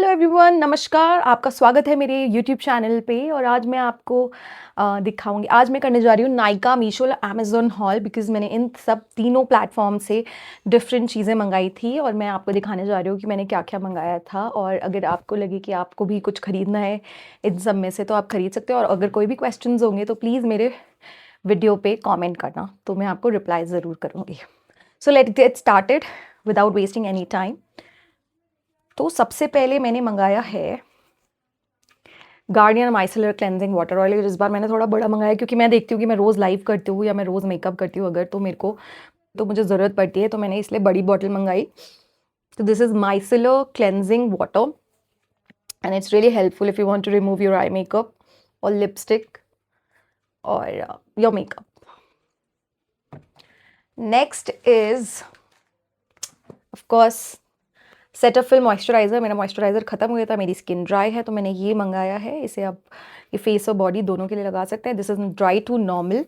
Hello everyone, नमस्कार। आपका स्वागत है मेरे यूट्यूब चैनल पे। और आज मैं आपको दिखाऊंगी। आज मैं करने जा रही हूँ Nykaa, Meesho, Amazon hall, because मैंने इन सब तीनों प्लेटफॉर्म से डिफरेंट चीज़ें मंगाई थी और मैं आपको दिखाने जा रही हूँ कि मैंने क्या क्या मंगाया था। और अगर आपको लगे कि आपको भी कुछ ख़रीदना है इन सब में से तो आप ख़रीद सकते हो। और अगर कोई भी क्वेश्चंस होंगे तो प्लीज़ मेरे वीडियो पे कमेंट करना, तो मैं आपको रिप्लाई ज़रूर करूँगी। So let's get started without wasting any time. तो सबसे पहले मैंने मंगाया है Garnier micellar cleansing water oil. इस बार मैंने थोड़ा बड़ा मंगाया क्योंकि मैं देखती हूँ कि मैं रोज़ लाइव करती हूँ या मैं रोज़ मेकअप करती हूँ, अगर तो मेरे को तो मुझे ज़रूरत पड़ती है, तो मैंने इसलिए बड़ी बॉटल मंगाई। तो this is micellar cleansing water and it's really helpful if you want to remove your eye makeup और लिपस्टिक और your makeup. Next is of course Cetaphil moisturiser. मेरा मॉइस्चराइज़र ख़त्म हो गया था, मेरी स्किन ड्राई है, तो मैंने ये मंगाया है। इसे आप ये फेस और बॉडी दोनों के लिए लगा सकते हैं। This is dry to normal.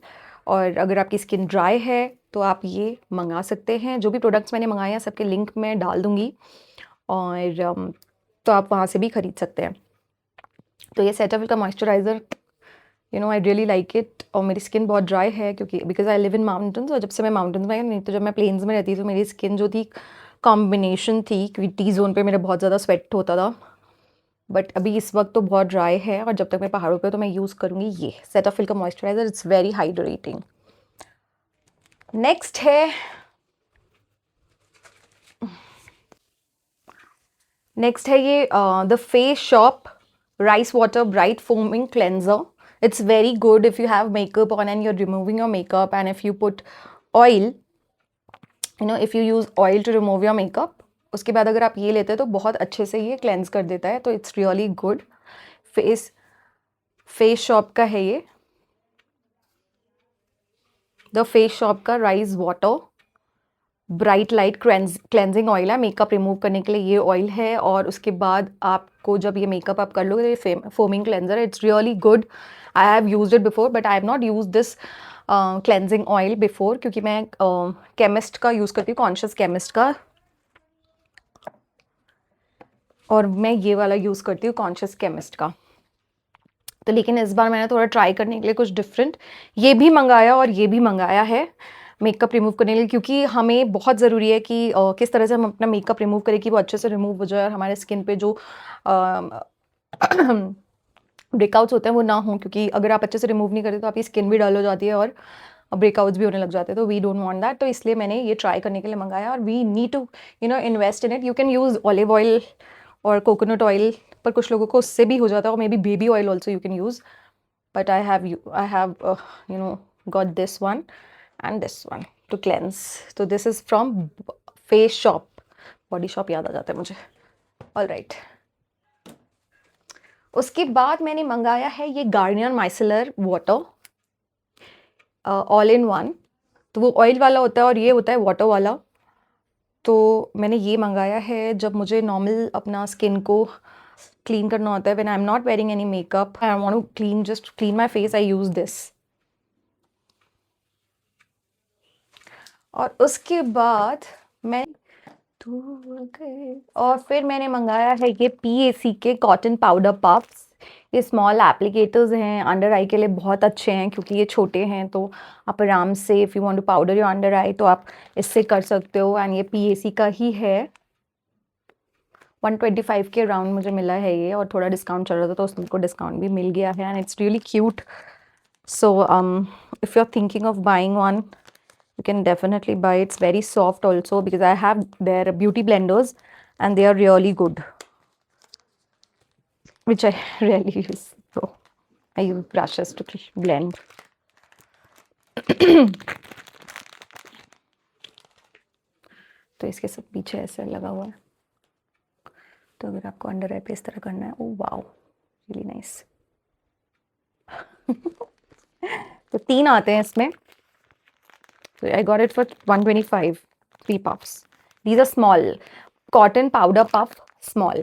और अगर आपकी स्किन ड्राई है तो आप ये मंगा सकते हैं। जो भी प्रोडक्ट्स मैंने मंगाए हैं सबके लिंक मैं डाल दूँगी और तो आप वहाँ से भी ख़रीद सकते हैं। तो ये सेटाफिल का moisturiser I really like it. और मेरी स्किन बहुत ड्राई है क्योंकि because I live in mountains, और जब से मैं माउंटेन्स में आई, नहीं तो जब मैं प्लेन्स में रहती थी तो मेरी स्किन जो थी कॉम्बिनेशन थी, क्योंकि टी जोन पे मेरा बहुत ज़्यादा स्वेट होता था। बट अभी इस वक्त तो बहुत ड्राई है, और जब तक मैं पहाड़ों पे तो मैं यूज़ करूँगी ये सेटाफिल का moisturiser. It's very hydrating. Next है ये the face shop rice water bright foaming cleanser. It's very good if you have makeup on and you're removing your makeup, and if you put oil, if you use oil to remove your makeup, उसके बाद अगर आप ये लेते हैं तो बहुत अच्छे से ये क्लेंज कर देता है। तो it's really good. Face shop का है ये, द फेस शॉप का rice water bright light cleansing oil है। मेकअप रिमूव करने के लिए ये ऑयल है, और उसके बाद आपको जब ये मेकअप आप कर लोगे तो ये फोमिंग क्लेंजर है। It's really good. I have used it before, but I have not use this cleansing oil before, क्योंकि मैं केमिस्ट का यूज़ करती हूँ, कॉन्शियस केमिस्ट का, और मैं ये वाला यूज़ करती हूँ कॉन्शियस केमिस्ट का। तो लेकिन इस बार मैंने थोड़ा ट्राई करने के लिए कुछ डिफरेंट ये भी मंगाया और ये भी मंगाया है मेकअप रिमूव करने के लिए, क्योंकि हमें बहुत ज़रूरी है कि किस तरह से हम अपना मेकअप रिमूव करें कि वो अच्छे से रिमूव हो जाए और हमारे स्किन पे जो ब्रेकआउट्स होते हैं वो ना हो, क्योंकि अगर आप अच्छे से रिमूव नहीं करते तो आपकी स्किन भी डल हो जाती है और ब्रेकआउट्स भी होने लग जाते हैं। तो वी डोंट वांट दैट। तो इसलिए मैंने ये ट्राई करने के लिए मंगाया। और we need to invest in it. You can use olive oil और कोकोनट ऑयल, पर कुछ लोगों को उससे भी हो जाता है, और may be baby oil also you can use. but I have got this one and this one to cleanse. So this is from Face Shop. Body Shop याद आ जाता है मुझे। All right. उसके बाद मैंने मंगाया है ये Garnier micellar water all in one. तो वो ऑयल वाला होता है और ये होता है वाटर वाला। तो मैंने ये मंगाया है जब मुझे नॉर्मल अपना स्किन को क्लीन करना होता है, when I am not wearing any makeup, I want to clean my face, I use this. और उसके बाद मैं और फिर मैंने मंगाया है ये PAC के कॉटन पाउडर पफ्स। ये स्मॉल एप्लीकेटर्स हैं, अंडर आई के लिए बहुत अच्छे हैं क्योंकि ये छोटे हैं। तो आप आराम से if you want to powder your under eye तो आप इससे कर सकते हो। एंड ये PAC का ही है। 125 के अराउंड मुझे मिला है ये, और थोड़ा डिस्काउंट चल रहा था तो उसको डिस्काउंट भी मिल गया है। And it's really cute. So if you are thinking of buying one, you can definitely buy. It's very soft also, because I have their beauty blenders and they are really good, which I rarely use. So I use brushes to blend. तो इसके सब पीछे ऐसे लगा हुआ है, तो अगर आपको अंडर आई पे इस तरह करना है, ओ वाओ, रियली नाइस। तो 3 आते हैं इसमें। So I got it for 125, 3 puffs. These are small, cotton powder puff small.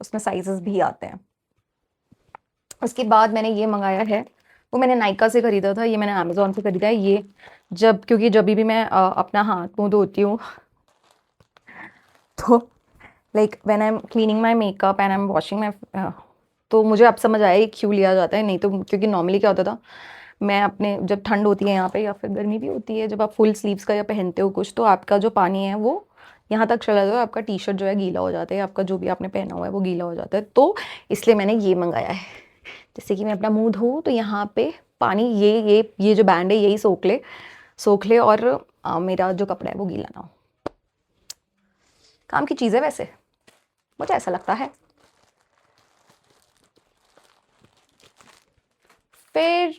उसमें साइजेस भी आते हैं। उसके बाद मैंने ये मंगाया है, वो मैंने नायका से ख़रीदा था, ये मैंने अमेज़ॉन से ख़रीदा है। ये क्योंकि जब भी मैं अपना हाथ मुँह धोती हूँ तो like when I M cleaning my makeup and I am washing my, तो मुझे अब समझ आया ये क्यों लिया जाता है। नहीं तो क्योंकि नॉर्मली क्या होता था, मैं अपने जब ठंड होती है यहाँ पे या फिर गर्मी भी होती है, जब आप फुल स्लीव्स का या पहनते हो कुछ, तो आपका जो पानी है वो यहाँ तक चला जाता है, आपका टी शर्ट जो है गीला हो जाता है, आपका जो भी आपने पहना हुआ है वो गीला हो जाता है। तो इसलिए मैंने ये मंगाया है, जैसे कि मैं अपना मुंह धोऊँ तो यहाँ पे पानी ये जो बैंड है यही सोख ले और मेरा जो कपड़ा है वो गीला ना हो। काम की चीज़ है वैसे, मुझे ऐसा लगता है। फिर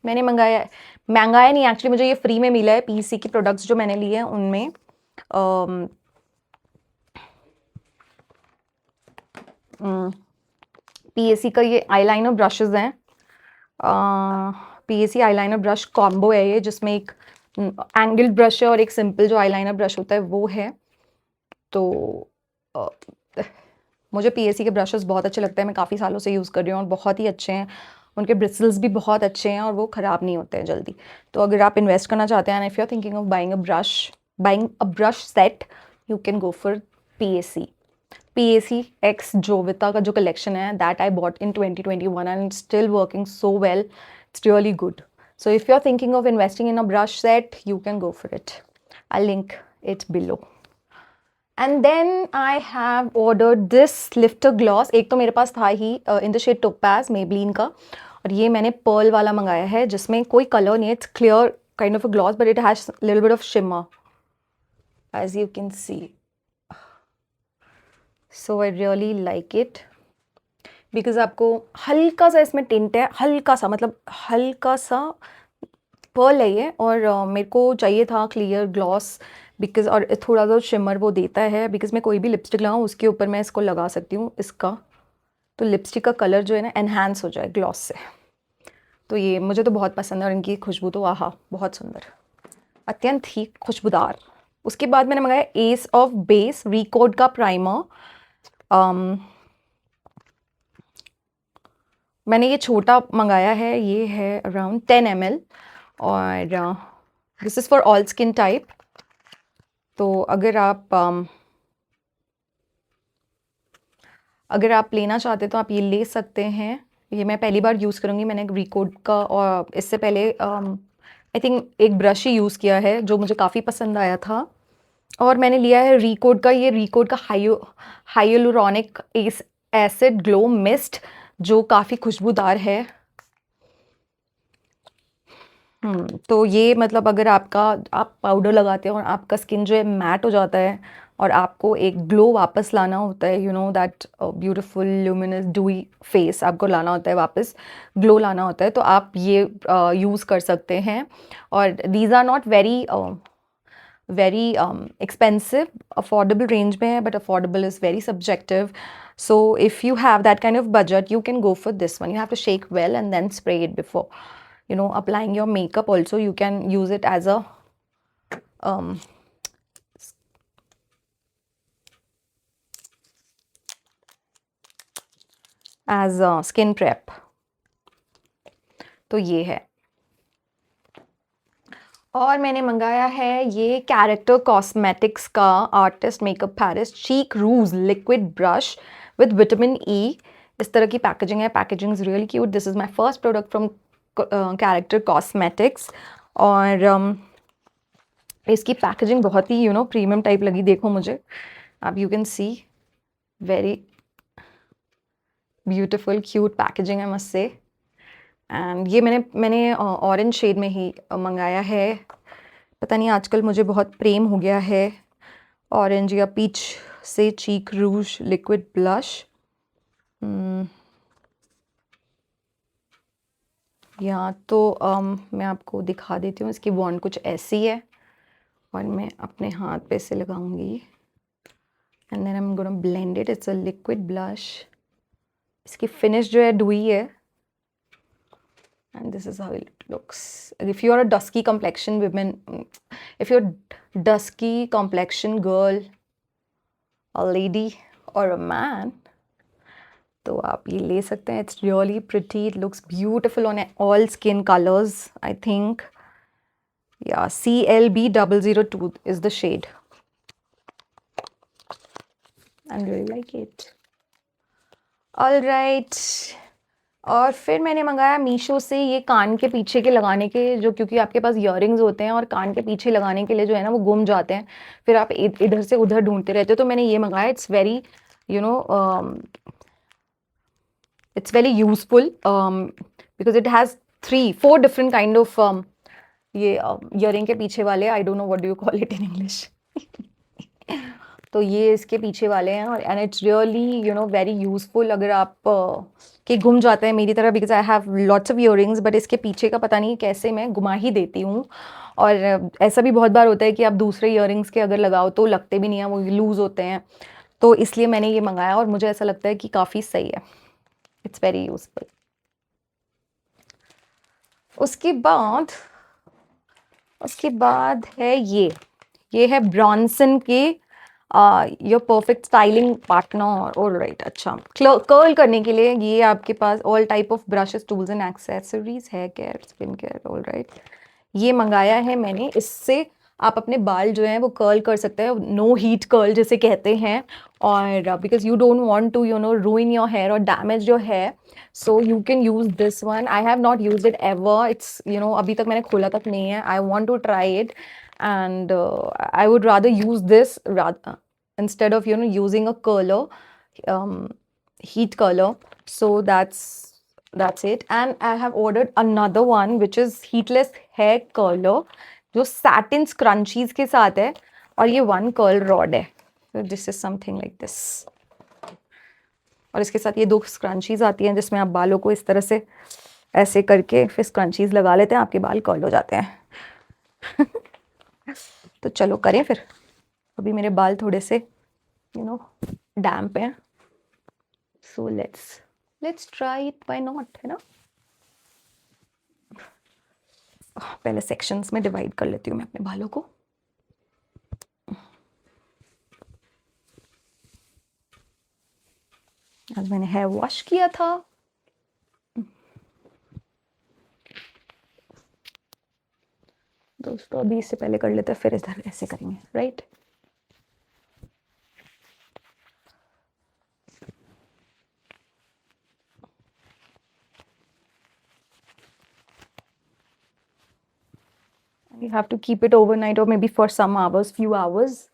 मैंने मंगाया नहीं एक्चुअली, मुझे ये फ्री में मिला है। पीसी की प्रोडक्ट्स जो मैंने लिए हैं उनमें पीएसी का ये आईलाइनर ब्रशेस हैं। पीएसी आईलाइनर ब्रश कॉम्बो है ये, जिसमें एक एंगल्ड ब्रश है और एक सिंपल जो आईलाइनर ब्रश होता है वो है। तो मुझे पीएसी के ब्रशेस बहुत अच्छे लगते हैं, मैं काफ़ी सालों से यूज़ कर रही हूँ और बहुत ही अच्छे हैं। उनके ब्रिसल्स भी बहुत अच्छे हैं और वो ख़राब नहीं होते हैं जल्दी। तो अगर आप इन्वेस्ट करना चाहते हैं, if you are thinking of buying a brush set, you can go for PAC X Jovita का जो कलेक्शन है, that I bought in 2021 and still working so well, it's really good. So if you're thinking of investing in a brush set, you can go for it. I'll link it below. And then I have ordered this lifter gloss. एक तो मेरे पास था ही in the shade Topaz, Maybelline का, और ये मैंने pearl वाला मंगाया है जिसमें कोई color नहीं है. It's clear kind of a gloss, but it has a little bit of shimmer, as you can see. So I really like it. Because आपको हल्का सा इसमें टिंट है, हल्का सा मतलब हल्का सा पर्ल है ये, और मेरे को चाहिए था क्लियर ग्लॉस बिकॉज, और थोड़ा सा शिमर वो देता है, बिकॉज मैं कोई भी लिपस्टिक लगाऊँ उसके ऊपर मैं इसको लगा सकती हूँ इसका, तो लिपस्टिक का कलर जो है ना एनहांस हो जाए ग्लॉस से। तो ये मुझे तो बहुत पसंद है, और इनकी खुशबू तो आहा बहुत सुंदर, अत्यंत ही खुशबूदार। उसके बाद मैंने मंगाया एस ऑफ बेस रिकोड का प्राइमर। मैंने ये छोटा मंगाया है, ये है अराउंड 10 ml, और this is for all skin type. तो अगर आप लेना चाहते तो आप ये ले सकते हैं। ये मैं पहली बार यूज़ करूँगी, मैंने रिकोड का और इससे पहले आई थिंक एक ब्रश ही यूज़ किया है जो मुझे काफ़ी पसंद आया था, और मैंने लिया है रिकोड का, ये रिकोड का हाइलुरोनिक एसिड ग्लो मिस्ट जो काफ़ी खुशबूदार है। तो ये मतलब अगर आप पाउडर लगाते हो और आपका स्किन जो है मैट हो जाता है और आपको एक ग्लो वापस लाना होता है, you know that beautiful luminous डूई face आपको लाना होता है वापस, ग्लो लाना होता है, तो आप ये यूज़ कर सकते हैं। और these are not very expensive, affordable range में है, but affordable is very subjective. So if you have that kind of budget, you can go for this one. You have to shake well and then spray it before, you know, applying your makeup. Also you can use it as a skin prep. तो ये है, और मैंने मंगाया है ये character cosmetics का artist makeup palette cheek rouge liquid brush with vitamin E. इस तरह की पैकेजिंग है, packaging is really cute. This is my first product from character cosmetics, और इसकी पैकेजिंग बहुत ही प्रीमियम टाइप लगी। देखो मुझे, आप you can C very beautiful cute packaging है मस्ट से। एंड ये मैंने ऑरेंज शेड में ही मंगाया है। पता नहीं आजकल मुझे बहुत प्रेम हो गया है ऑरेंज या पीच से चीक रूज लिक्विड ब्लश। यहाँ तो मैं आपको दिखा देती हूँ, इसकी वॉन्ड कुछ ऐसी है और मैं अपने हाथ पे से लगाऊंगी and then I am gonna blend it. It's a liquid blush, इसकी फिनिश जो है डुई है, and this is how it looks. If you are a dusky complexion woman, if you're dusky complexion girl, a lady or a man, तो आप ये ले सकते हैं। It's really pretty, it looks beautiful on all skin colors, I think. Yeah, CLB002 is the shade. I really like it. Alright, और फिर मैंने मंगाया मीशो से ये कान के पीछे के लगाने के, जो क्योंकि आपके पास इयररिंग्स होते हैं और कान के पीछे लगाने के लिए जो है ना वो गुम जाते हैं, फिर आप इधर से उधर ढूंढते रहते हो, तो मैंने ये मंगाया। It's very you know it's very useful because it has 4 different kind of ये earring के पीछे वाले, I don't know what do you call it in English तो ये इसके पीछे वाले हैं, और and it's really very useful अगर आप के गुम जाते हैं मेरी तरह, because I have lots of earrings, but इसके पीछे का पता नहीं कैसे मैं गुमा ही देती हूँ। और ऐसा भी बहुत बार होता है कि आप दूसरे इयररिंग्स के अगर लगाओ तो लगते भी नहीं हैं, वो लूज होते हैं, तो इसलिए मैंने ये मंगाया और मुझे ऐसा लगता है कि काफ़ी सही है। It's very useful. उसके बाद है ये है ब्रॉन्सन के your perfect styling partner. All right, अच्छा, कर्ल करने के लिए ये आपके पास all type of brushes, tools and accessories, hair care, skin care. All right, ये मंगाया है मैंने। इससे आप अपने बाल जो हैं वो कर्ल कर सकते हैं, नो हीट कर्ल जिसे कहते हैं, और because you don't want to ruin your hair और damage your hair, so you can use this one. I have not use it ever, it's अभी तक मैंने खोला तक नहीं है। I want to try it and I would rather use this instead of using a curler, heat curler. So that's it. And I have ordered another one which is heatless hair curler, जो satin scrunchies के साथ है, और ये 1 curl rod है। So this is something like this, और इसके साथ ये 2 scrunchies आती हैं जिसमें आप बालों को इस तरह से ऐसे करके फिर scrunchies लगा लेते हैं, आपके बाल कर्ल हो जाते हैं तो चलो करें फिर। अभी मेरे बाल थोड़े से डैम्प हैं, so let's try it, why not, है ना। पहले सेक्शंस में डिवाइड कर लेती हूँ मैं अपने बालों को। आज मैंने हेयर वॉश किया था। दोस्तों अभी इससे पहले कर लेते हैं, फिर इधर ऐसे करेंगे, right. You have to keep it overnight or maybe for some hours, few hours.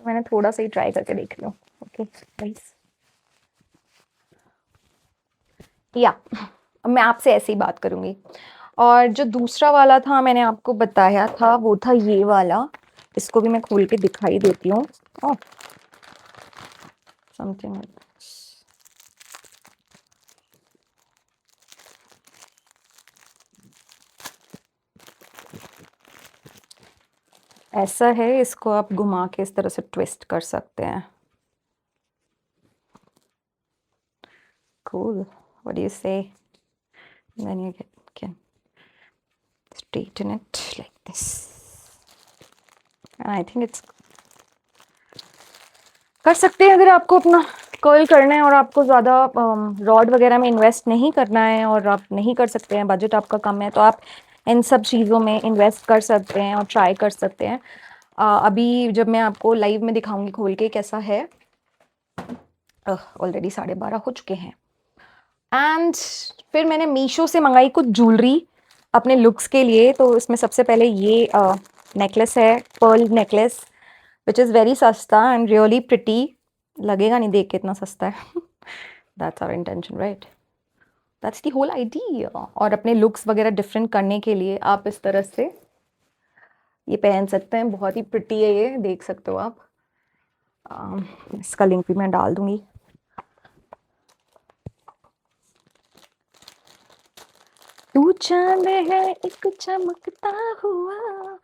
मैंने थोड़ा सा ही ट्राई करके देख लिया। ओके गाइस, या मैं आपसे ऐसे ही बात करूंगी। और जो दूसरा वाला था मैंने आपको बताया था, वो था ये वाला। इसको भी मैं खोल के दिखाई देती हूँ। समथिंग ऐसा है, इसको आप घुमा के इस तरह से ट्विस्ट कर सकते हैं। Cool. What do you say? And then you can straighten it like this. And I think it's कर सकते हैं अगर आपको अपना कर्ल करना है और आपको ज़्यादा रॉड वगैरह में इन्वेस्ट नहीं करना है और आप नहीं कर सकते हैं, बजट आपका कम है, तो आप इन सब चीज़ों में इन्वेस्ट कर सकते हैं और ट्राई कर सकते हैं। अभी जब मैं आपको लाइव में दिखाऊंगी खोल के कैसा है। ऑलरेडी 12:30 हो चुके हैं। एंड फिर मैंने मीशो से मंगाई कुछ ज्वेलरी अपने लुक्स के लिए। तो इसमें सबसे पहले ये नेकलेस है, pearl necklace, which is very सस्ता एंड रियली प्रिटी। लगेगा नहीं देख के इतना सस्ता है that's our intention, right, that's the whole idea. और अपने लुक्स वगैरह डिफरेंट करने के लिए आप इस तरह से ये पहन सकते हैं। बहुत ही प्रिटी है ये, देख सकते हो आप। इसका लिंक भी मैं डाल दूंगी। तू चांद है एक चमकता हुआ,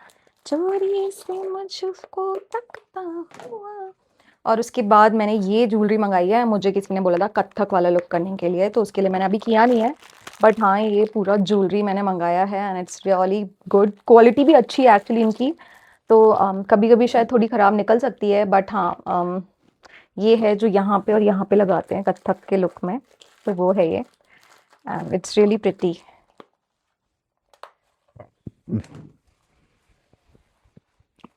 चोरी से मुझको तकता हुआ। और उसके बाद मैंने ये ज्वेलरी मंगाई है, मुझे किसी ने बोला था कत्थक वाला लुक करने के लिए, तो उसके लिए मैंने अभी किया नहीं है, बट हाँ, ये पूरा ज्वेलरी मैंने मंगाया है and it's really good, quality भी अच्छी है एक्चुअली इनकी। तो कभी कभी शायद थोड़ी ख़राब निकल सकती है, बट हाँ ये है जो यहाँ पे और यहाँ पे लगाते हैं कत्थक के लुक में, तो वो है ये and it's really pretty.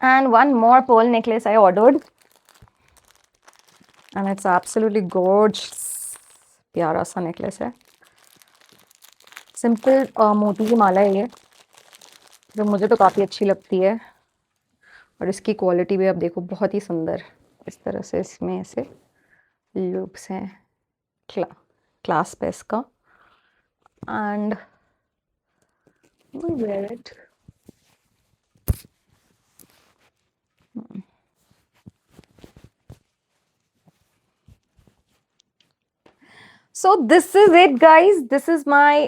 And one more pearl necklace I ordered and it's absolutely gorgeous, प्यारा सा नेकलेस है, सिंपल मोती की माला है ये, जो मुझे तो काफ़ी अच्छी लगती है। और इसकी क्वालिटी भी आप देखो बहुत ही सुंदर, इस तरह से इसमें ऐसे लूप्स हैं, क्लास्प है इसका and wear it. So this is it guys, this is my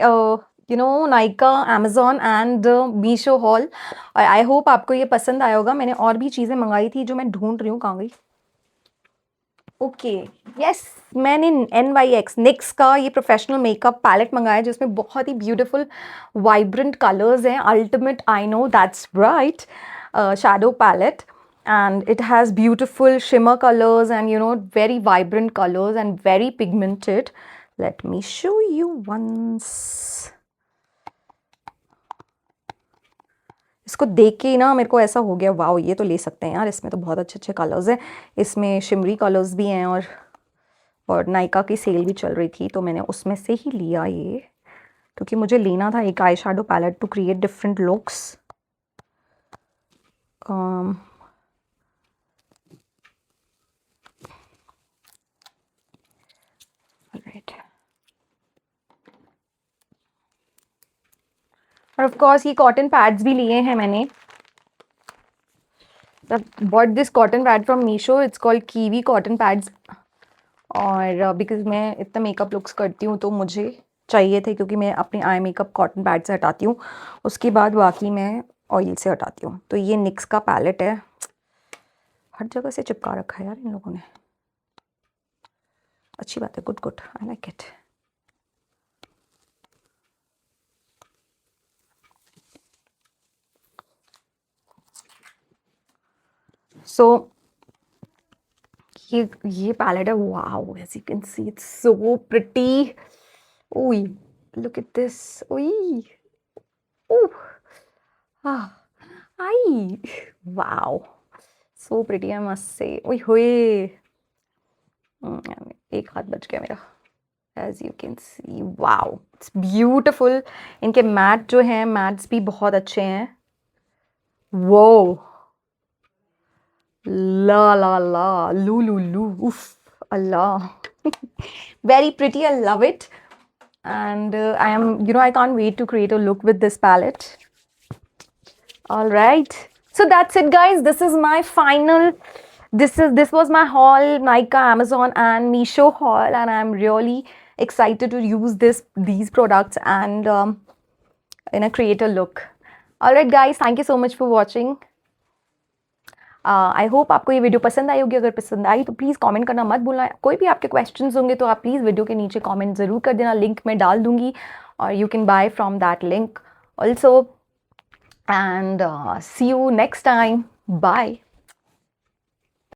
Nykaa, Amazon and Meesho haul। I hope आपको ये पसंद आया होगा। मैंने और भी चीज़ें मंगाई थी जो मैं ढूंढ रही हूँ, कहाँ गई। ओके यस, मैंने NYX का ये प्रोफेशनल मेकअप पैलेट मंगाया जिसमें बहुत ही ब्यूटीफुल वाइब्रेंट कलर्स हैं। Ultimate, I know that's right, shadow palette and it has beautiful shimmer colors and very vibrant colors and very pigmented। Let me show you once। इसको देख के ही ना मेरे को ऐसा हो गया, वाओ ये तो ले सकते हैं यार, इसमें तो बहुत अच्छे अच्छे कलर्स हैं, इसमें शिमरी कलर्स भी हैं और नायका की सेल भी चल रही थी तो मैंने उसमें से ही लिया ये, क्योंकि मुझे लेना था एक eye shadow palette to create different looks. और ऑफ कोर्स ये कॉटन पैड्स भी लिए हैं मैंने। Bought this cotton pad from Meesho, it's called kiwi cotton pads. और बिकॉज मैं इतना मेकअप लुक्स करती हूँ तो मुझे चाहिए थे, क्योंकि मैं अपने आई मेकअप कॉटन पैड से हटाती हूँ, उसके बाद बाकी मैं ऑयल से हटाती हूँ। तो ये NYX का पैलेट है, हर जगह से चिपका रखा है यार इन लोगों ने, अच्छी बात है, good good, I like it. So ये पैलेट है, wow as you can see it's so pretty. Oh look at this, oh oh I wow, so pretty I must say. ओए होए, एक हाथ बच गया मेरा। As you can see, wow it's beautiful. इनके मैट जो हैं, मैट्स भी बहुत अच्छे हैं। वो ला ला ला लू लू लू, उफ अल्लाह, very pretty, I love it and I am, I can't wait to create a look with this palette। All right, so that's it guys, this is my final, this was my haul, Nykaa, Amazon and Meesho haul, and I'm really excited to use these products and in a creator look। All right guys, thank you so much for watching। I hope आपको ये video पसंद आई होगी। अगर पसंद आई तो please comment करना मत भूलना। कोई भी आपके क्वेश्चंस होंगे तो आप प्लीज़ वीडियो के नीचे कमेंट ज़रूर कर देना, लिंक मैं डाल दूँगी और you can buy from that link also. And see you next time, bye.